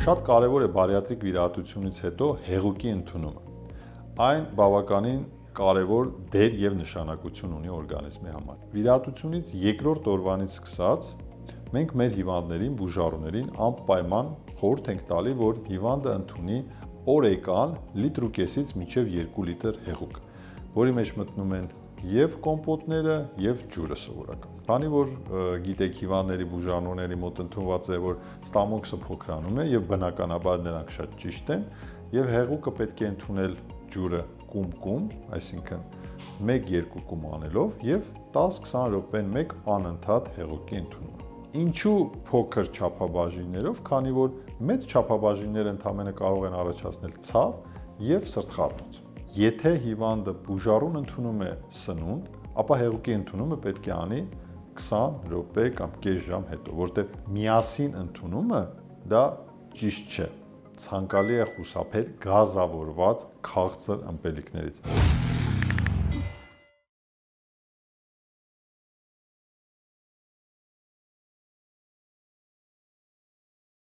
Շատ կարևոր է բարիատրիկ վիրահատությունից հետո հեղուկի ընդունումը։ Այն բավականին կարևոր դեր եւ նշանակություն ունի օրգանիզմի համար։ Վիրահատությունից երկրորդ օրվանից սկսած մենք մեր հիվանդներին, բուժառուներին անպայման խորհուրդ ենք տալի, որ հիվանդը ընդունի օրեկան լիտրուկեսից մինչև 2 լիտր հեղուկ, որի մեջ մտնում են եւ կոմպոտները եւ ջուրը սովորական։ Քանի որ գիտեք հիվանդների բուժառուների մոտ ընդունված է, որ ստամոքսը փոքրանում է եւ բնականաբար նրանք շատ ճիշտ են եւ հեղուկը պետք է ընդունել ջուրը կում, այսինքն 1-2 կում անելով եւ 10-20 րոպեն մեկ անընդհատ հեղուկի ընդունում։ Ինչու փոքր չափաբաժիններով, քանի որ մեծ չափաբաժինները ընդհանրապես կարող են առաջացնել ցավ եւ սրտխառնոց։ Եթե հիվանդը բուժառուն ընդունում է սնունդ, ապա հեղուկի ընդունումը պետք է անի 20 րոպե կամ կես ժամ հետո, որտեղ միասին ընդունումը դա ճիշտ չէ։ Ցանկալի է խուսափել գազավորված քաղցր ըմպելիքներից։